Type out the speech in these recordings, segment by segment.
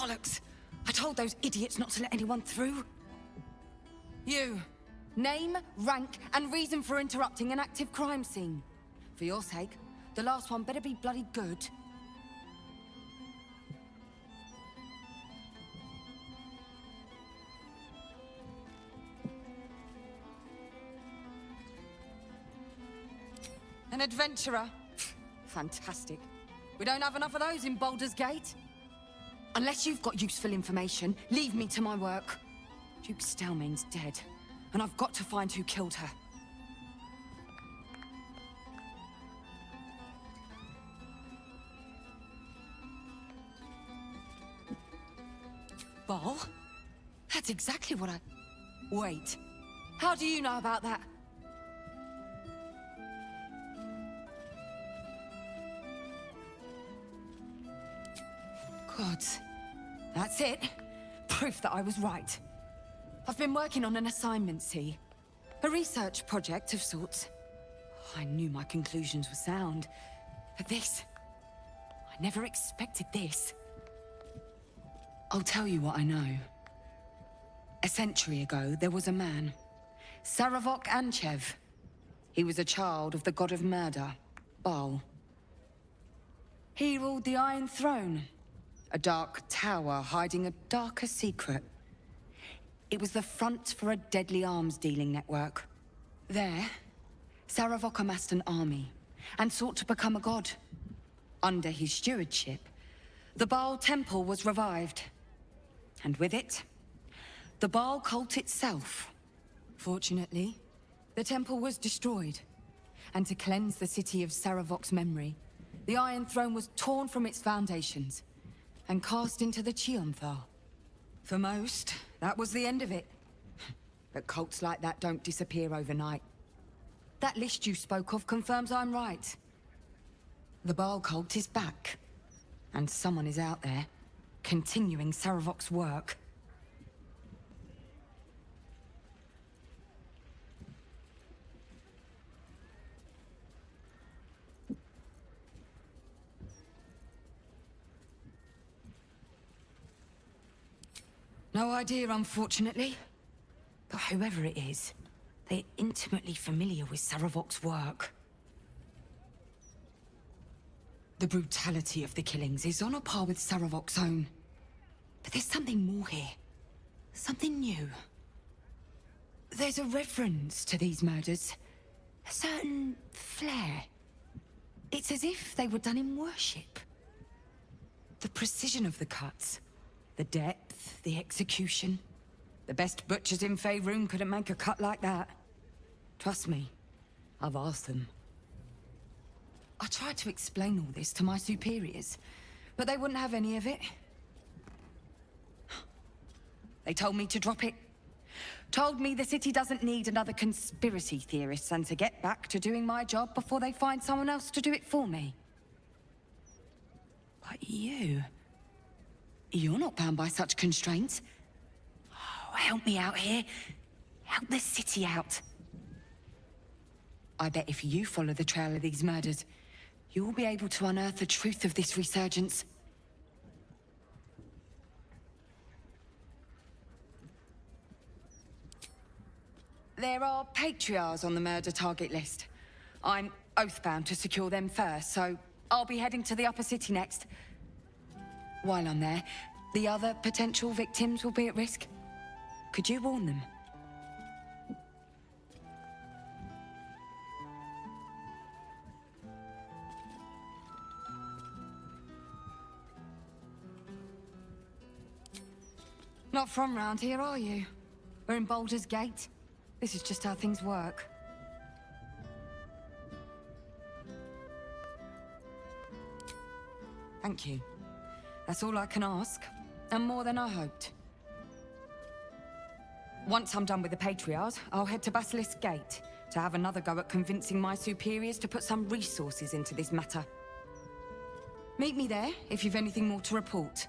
Bollocks! I told those idiots not to let anyone through. You. Name, rank, and reason for interrupting an active crime scene. For your sake, the last one better be bloody good. An adventurer? Fantastic. We don't have enough of those in Baldur's Gate. Unless you've got useful information, leave me to my work. Duke Stelmane's dead, and I've got to find who killed her. Ball? That's exactly what I... Wait. How do you know about that? Good. That's it. Proof that I was right. I've been working on an assignment, see? A research project of sorts. I knew my conclusions were sound. But this... I never expected this. I'll tell you what I know. A century ago, there was a man. Saravok Anchev. He was a child of the god of murder, Baal. He ruled the Iron Throne. A dark tower hiding a darker secret. It was the front for a deadly arms-dealing network. There, Saravok amassed an army, and sought to become a god. Under his stewardship, the Baal Temple was revived. And with it, the Baal cult itself. Fortunately, the temple was destroyed. And to cleanse the city of Saravok's memory, the Iron Throne was torn from its foundations and cast into the Chionthal. For most, that was the end of it. But cults like that don't disappear overnight. That list you spoke of confirms I'm right. The Baal cult is back. And someone is out there, continuing Saravok's work. No idea, unfortunately. But whoever it is, they're intimately familiar with Saravok's work. The brutality of the killings is on a par with Saravok's own. But there's something more here. Something new. There's a reverence to these murders. A certain flair. It's as if they were done in worship. The precision of the cuts. The depth, the execution. The best butchers in Faerun couldn't make a cut like that. Trust me, I've asked them. I tried to explain all this to my superiors, but they wouldn't have any of it. They told me to drop it. Told me the city doesn't need another conspiracy theorist and to get back to doing my job before they find someone else to do it for me. But you're not bound by such constraints. Oh, help me out here. Help the city out. I bet if you follow the trail of these murders, you will be able to unearth the truth of this resurgence. There are patriarchs on the murder target list. I'm oathbound to secure them first, so I'll be heading to the upper city next. While I'm there, the other potential victims will be at risk. Could you warn them? Not from round here, are you? We're in Baldur's Gate. This is just how things work. Thank you. That's all I can ask, and more than I hoped. Once I'm done with the Patriarchs, I'll head to Basilisk Gate to have another go at convincing my superiors to put some resources into this matter. Meet me there if you've anything more to report.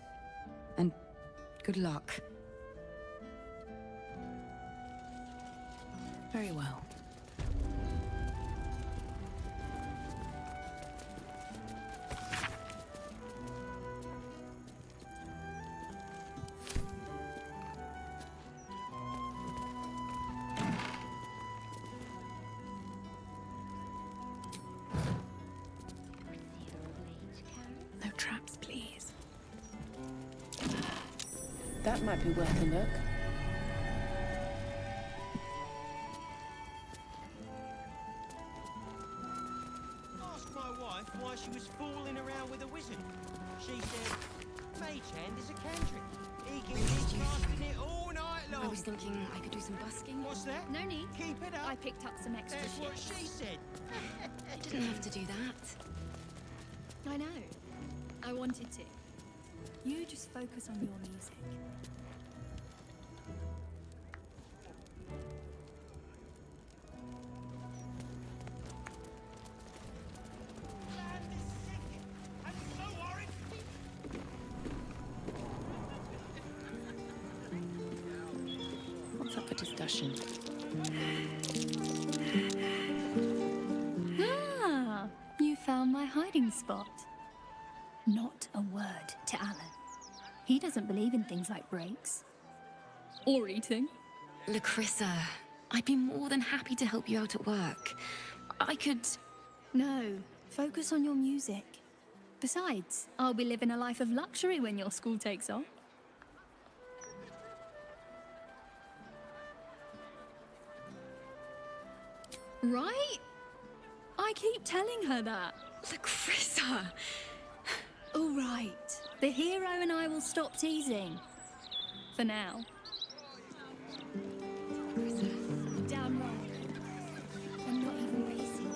And good luck. Very well. That might be worth a look. Ask my wife why she was fooling around with a wizard. She said, Mage Hand is a cantrip. He can keep casting it all night long. I was thinking I could do some busking. What's that? No need. Keep it up. I picked up some extra That's what shit. she said. You didn't have to do that. I know. I wanted to. You just focus on your music. What's up for discussion? Ah, you found my hiding spot. Not a word to Alan. He doesn't believe in things like breaks. Or eating. Lacrissa, I'd be more than happy to help you out at work. I could... No, focus on your music. Besides, I'll be living a life of luxury when your school takes off. Right? I keep telling her that. Lacrissa! All right. The hero and I will stop teasing. For now. Damn right. I'm not even pacing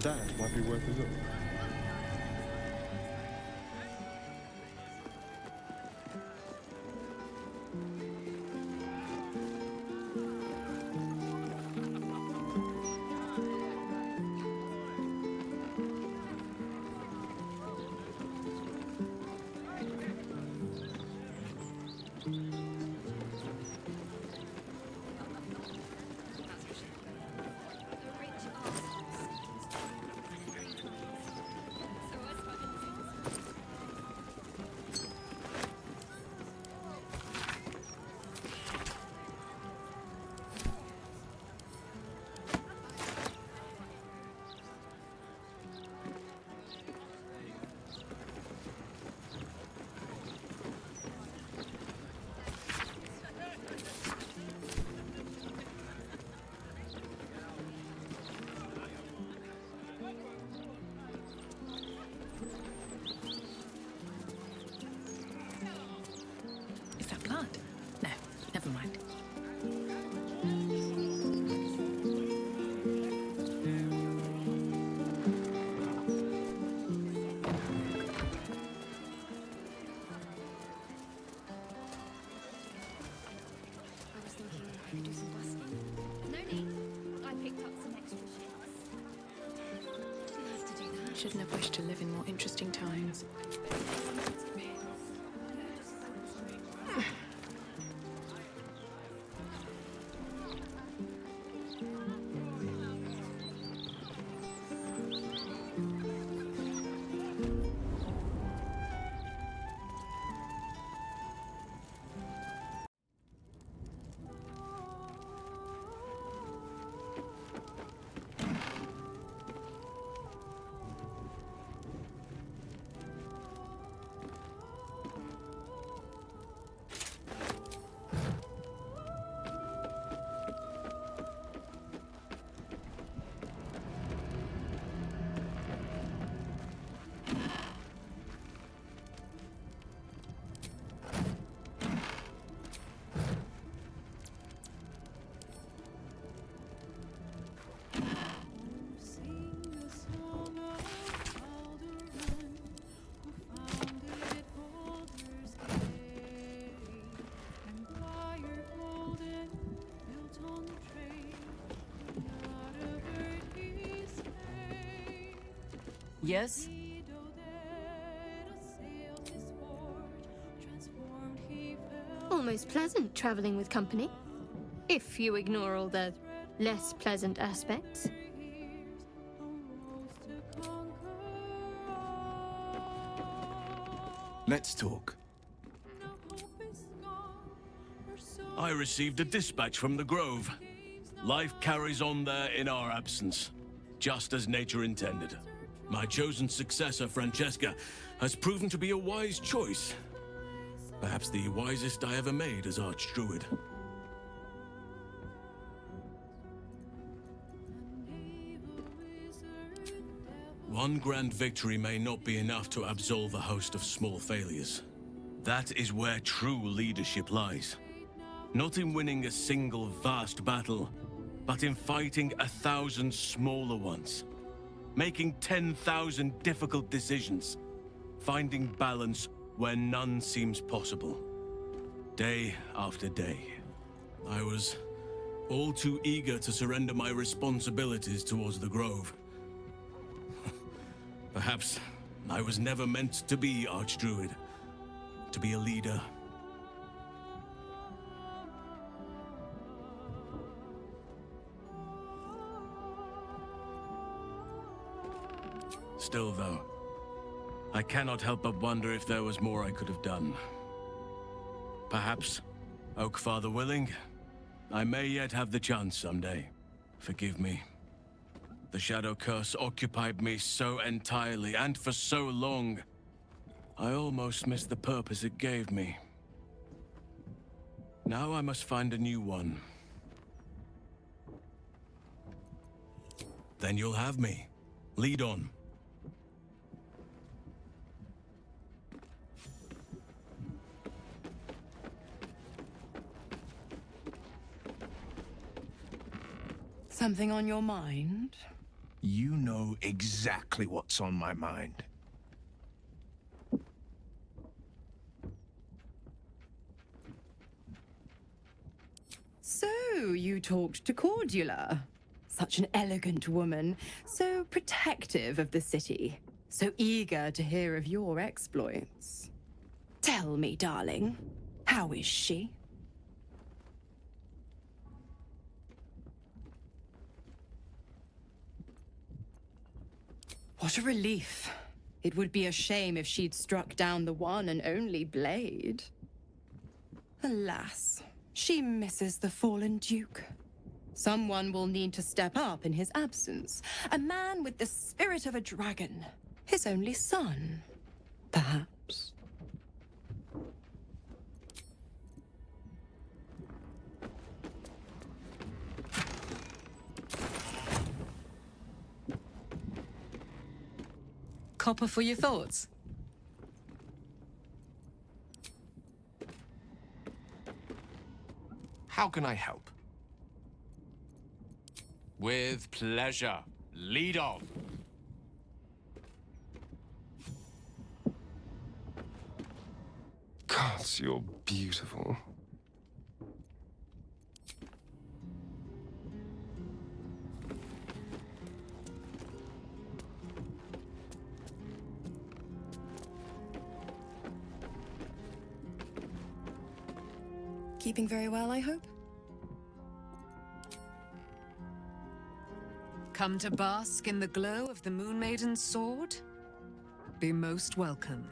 That might be worth a look. Is that blood? No, never mind. I was thinking I could do some busking. No need. I picked up some extra shit. Didn't have to do that. Shouldn't have wished to live in more interesting times. Yes? Almost pleasant traveling with company, if you ignore all the less pleasant aspects. Let's talk. I received a dispatch from the Grove. Life carries on there in our absence. just as nature intended. My chosen successor, Francesca, has proven to be a wise choice. Perhaps the wisest I ever made as Archdruid. One grand victory may not be enough to absolve a host of small failures. That is where true leadership lies. Not in winning a single vast battle, but in fighting 1,000 smaller ones. Making 10,000 difficult decisions. Finding balance where none seems possible. Day after day. I was all too eager to surrender my responsibilities towards the Grove. Perhaps I was never meant to be Archdruid. To be a leader. Still, though, I cannot help but wonder if there was more I could have done. Perhaps, Oakfather willing, I may yet have the chance someday. Forgive me. The Shadow Curse occupied me so entirely and for so long, I almost missed the purpose it gave me. Now I must find a new one. Then you'll have me. Lead on. Something on your mind? You know exactly what's on my mind. So, you talked to Cordula. Such an elegant woman, so protective of the city, so eager to hear of your exploits. Tell me, darling, how is she? What a relief. It would be a shame if she'd struck down the one and only blade. Alas, she misses the fallen Duke. Someone will need to step up in his absence. A man with the spirit of a dragon. His only son, perhaps. Copper for your thoughts? How can I help? With pleasure. Lead on. God, you're beautiful. Keeping very well, I hope? Come to bask in the glow of the Moon Maiden's sword? Be most welcome.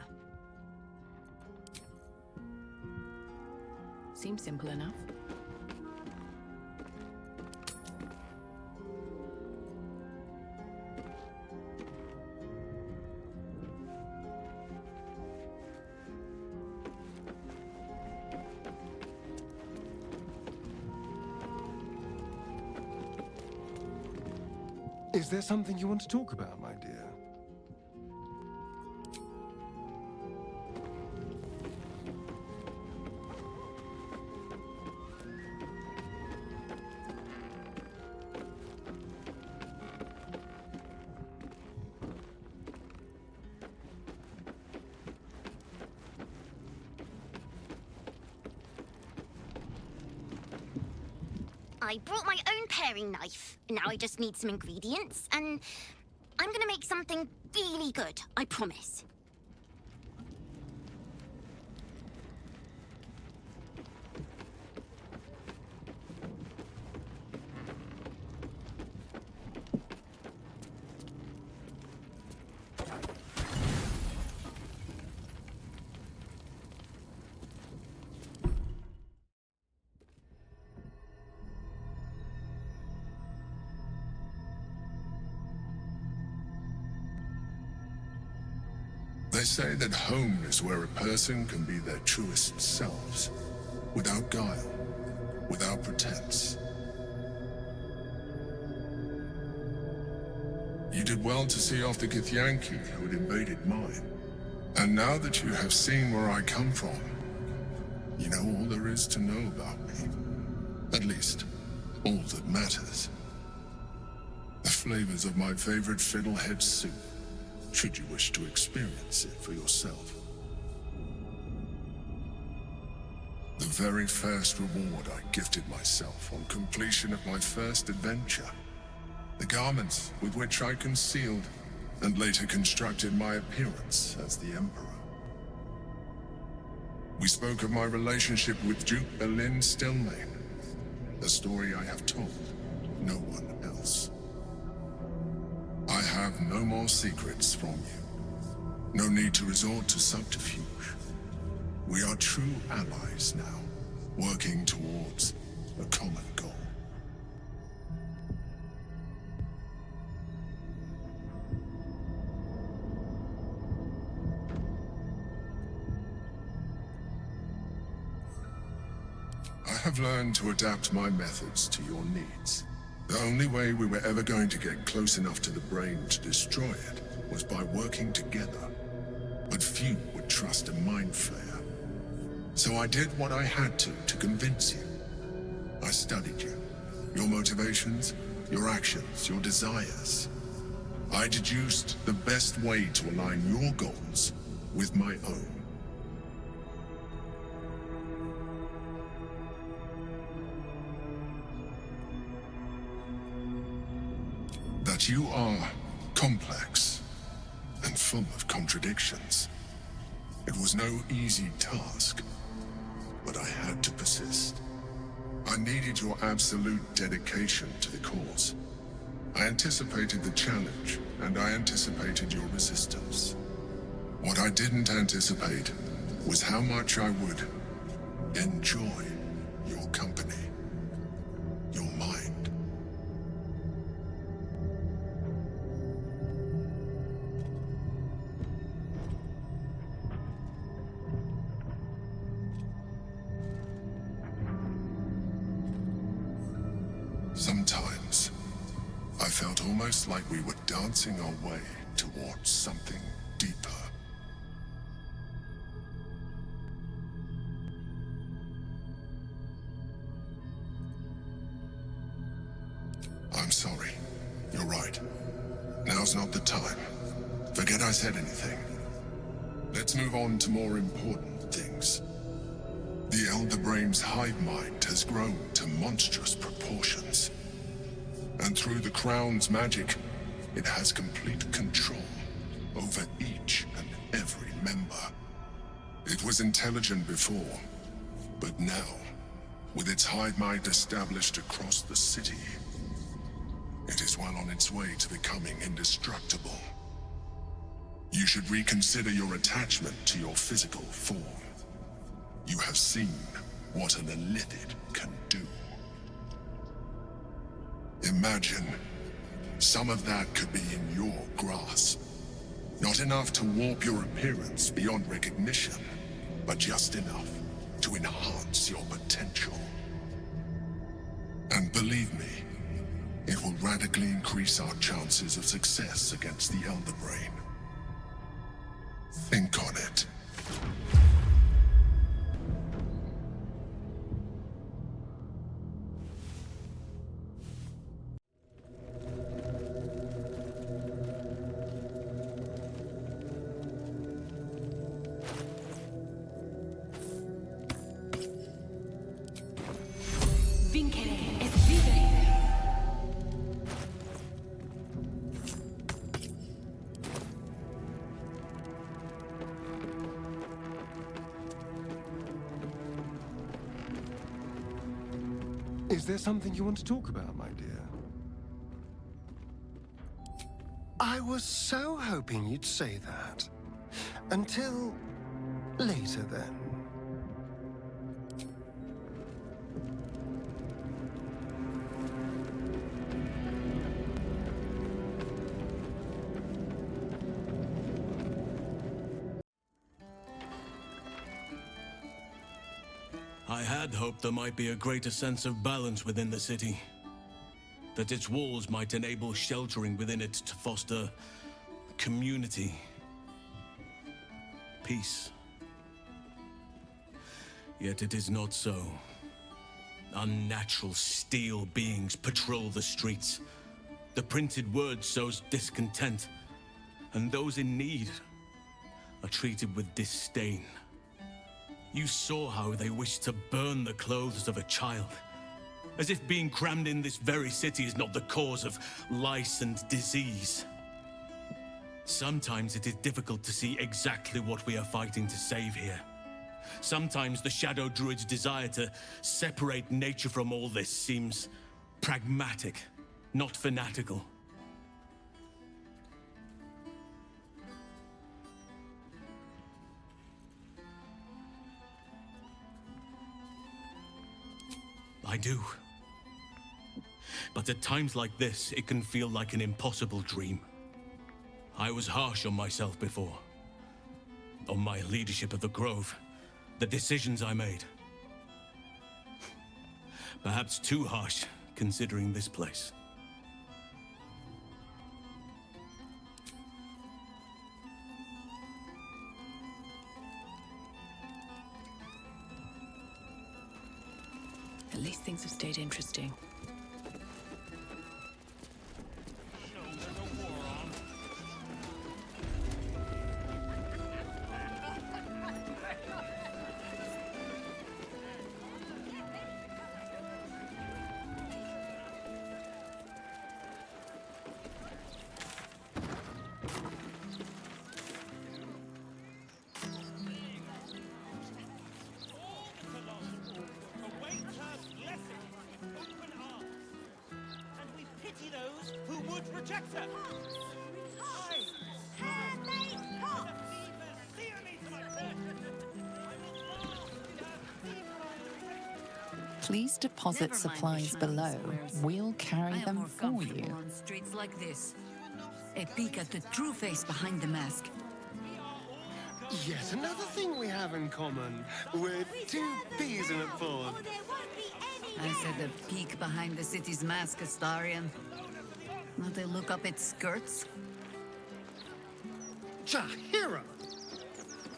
Seems simple enough. Is there something you want to talk about, my dear? I brought my own paring knife. Now I just need some ingredients, and I'm gonna make something really good, I promise. They say that home is where a person can be their truest selves, without guile, without pretense. You did well to see off the Githyanki who had invaded mine. And now that you have seen where I come from, you know all there is to know about me. At least, all that matters. The flavors of my favorite fiddlehead soup, should you wish to experience it for yourself. The very first reward I gifted myself on completion of my first adventure. The garments with which I concealed and later constructed my appearance as the Emperor. We spoke of my relationship with Duke Berlin Stillmain, a story I have told no one else. I have no more secrets from you. No need to resort to subterfuge. We are true allies now, working towards a common goal. I have learned to adapt my methods to your needs. The only way we were ever going to get close enough to the brain to destroy it was by working together. But few would trust a mind flayer. So I did what I had to convince you. I studied you, your motivations, your actions, your desires. I deduced the best way to align your goals with my own. That you are complex and full of contradictions. It was no easy task, but I had to persist. I needed your absolute dedication to the cause. I anticipated the challenge, and I anticipated your resistance. What I didn't anticipate was how much I would enjoy your company, your mind. Sometimes, I felt almost like we were dancing our way towards something deeper. I'm sorry. You're right. Now's not the time. Forget I said anything. Let's move on to more important things. The Elder Brain's hive mind has grown to monstrous proportions. And through the Crown's magic, it has complete control over each and every member. It was intelligent before, but now, with its hive mind established across the city, it is well on its way to becoming indestructible. You should reconsider your attachment to your physical form. You have seen what an illithid can do. Imagine some of that could be in your grasp. Not enough to warp your appearance beyond recognition, but just enough to enhance your potential. And believe me, it will radically increase our chances of success against the Elder Brain. Think on it. Is there something you want to talk about, my dear? I was so hoping you'd say that. Until later, then. I had hoped there might be a greater sense of balance within the city. That its walls might enable sheltering within it to foster community, peace. Yet it is not so. Unnatural steel beings patrol the streets. The printed word sows discontent, and those in need are treated with disdain. You saw how they wished to burn the clothes of a child, as if being crammed in this very city is not the cause of lice and disease. Sometimes it is difficult to see exactly what we are fighting to save here. Sometimes the Shadow Druid's desire to separate nature from all this seems pragmatic, not fanatical. I do. But at times like this, it can feel like an impossible dream. I was harsh on myself before. On my leadership of the Grove. The decisions I made. Perhaps too harsh, considering this place. At least things have stayed interesting. Please deposit supplies below. We'll carry them for you. On streets like this. A peek at the true face behind the mask. Yet another thing we have in common. We're two peas in a pod. I said a peek behind the city's mask, Astarion. Not a look up its skirts. Jahira!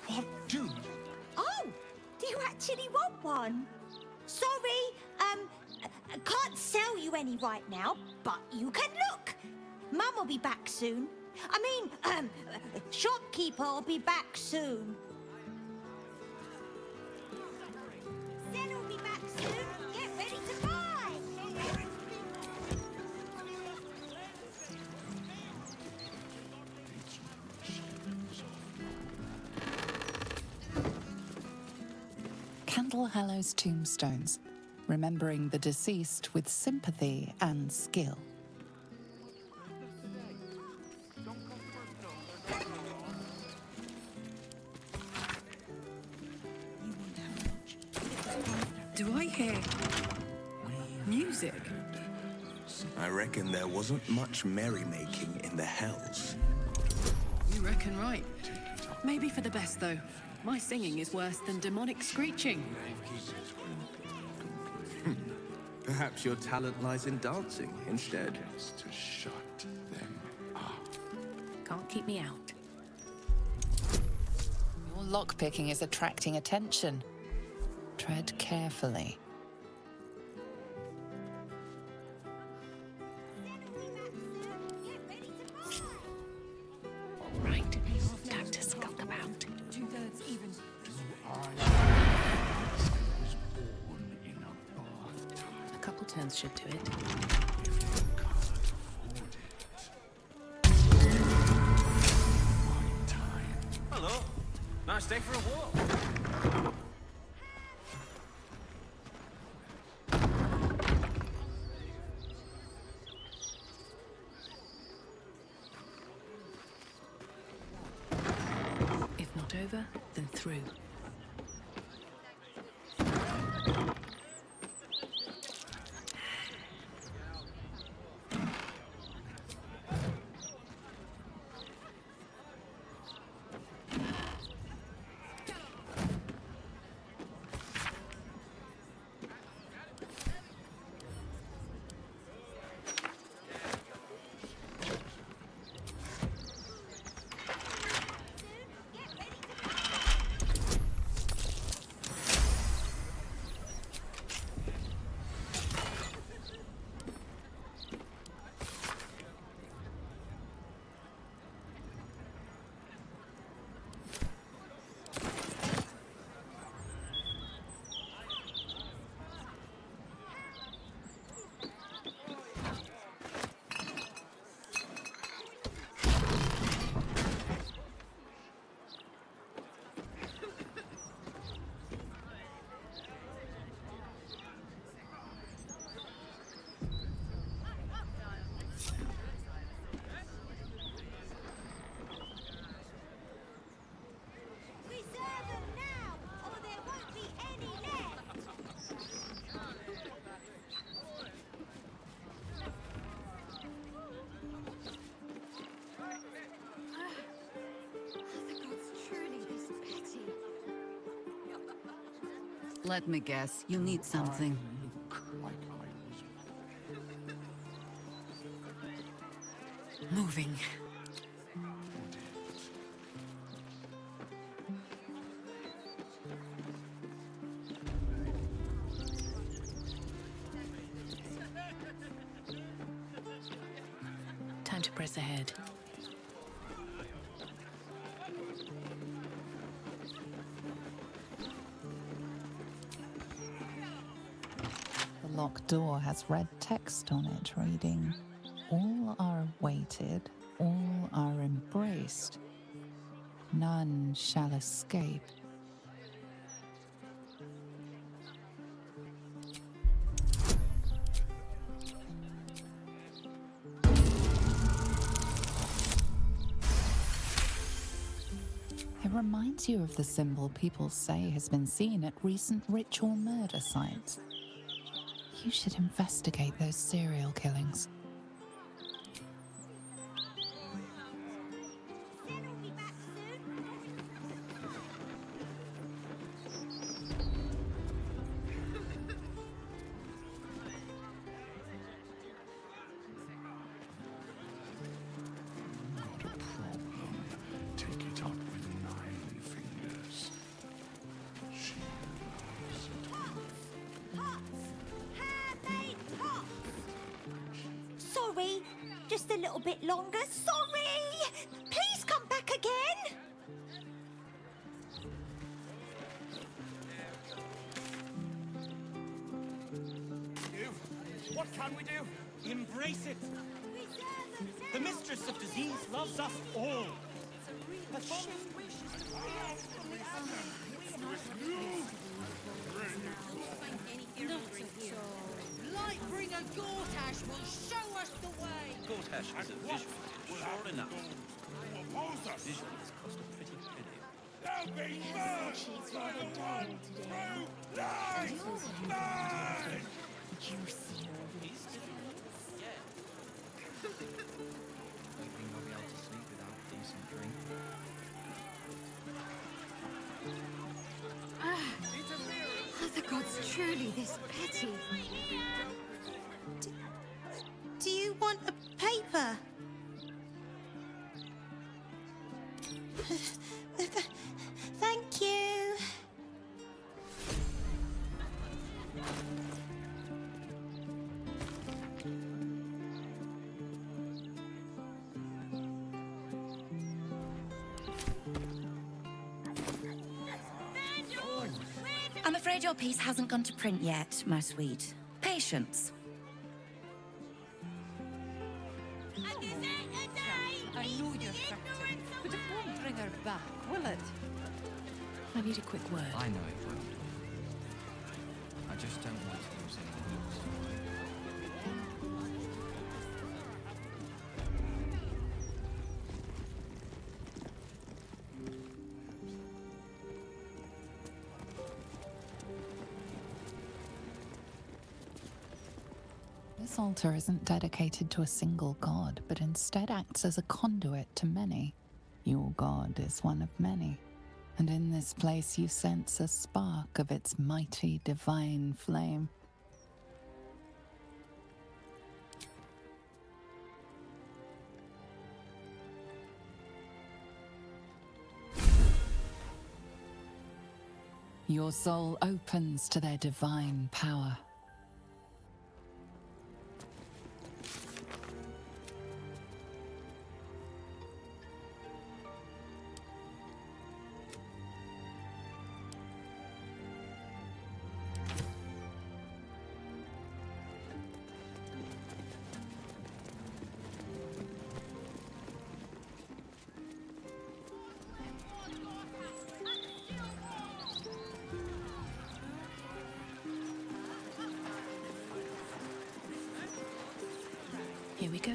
What do? Oh! Do you actually want one? Sorry, I can't sell you any right now, but you can look. Mum will be back soon. I mean, shopkeeper will be back soon. Zen will be back soon. Get ready to buy. Candle Hallow's tombstones, remembering the deceased with sympathy and skill. Do I hear music? I reckon there wasn't much merrymaking in the Hells. You reckon right. Maybe for the best, though. My singing is worse than demonic screeching. Perhaps your talent lies in dancing instead. To shut them up. Can't keep me out. Your lockpicking is attracting attention. Tread carefully. Right. Time to skulk about. 2/3 even. A couple turns should do it. Hello. Nice day for a walk. If not over, then through. Let me guess, you need something. Moving. Time to press ahead. The locked door has red text on it reading, "All are awaited, all are embraced. None shall escape." It reminds you of the symbol people say has been seen at recent ritual murder sites. You should investigate those serial killings. Take it up with 9 fingers. Sorry, just a little bit longer. Sorry! Please come back again! What can we do? Embrace it. The mistress of disease loves us all. Her fondest wish is to free us from the Lightbringer Gortash will show us the way! Gortash is a visual, sure enough. Visual has cost a pretty penny. They'll be burned by the one true light! Juicy. You think I'll be able to sleep without a decent drink? Are the gods truly this petty? Do you want a paper? Thank you. I'm afraid your piece hasn't gone to print yet, my sweet. Patience. I know you're shouting, but it won't bring her back, will it? I need a quick word. I know it won't. I just don't want to lose any looks. This altar isn't dedicated to a single god, but instead acts as a conduit to many. Your god is one of many, and in this place you sense a spark of its mighty divine flame. Your soul opens to their divine power. Here we go.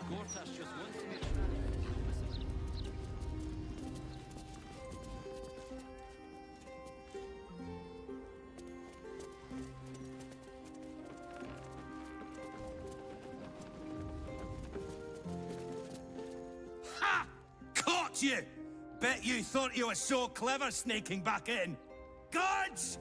Gortash just wants to make Ha! caught you! Bet you thought you were so clever sneaking back in! Guards!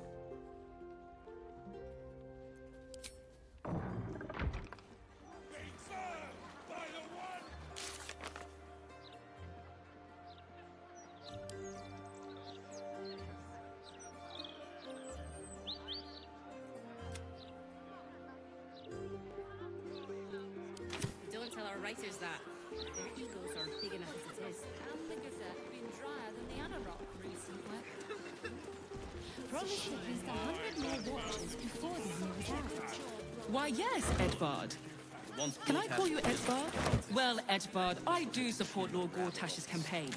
Don't tell our writers that. Their egos are big enough as it is. And the Gazette been drier than the Anarok recently. Promised at least 100 more watches before the year was out. Why, yes, Edvard. Can I call you Edvard? Well, Edvard, I do support Lord Gortash's campaign.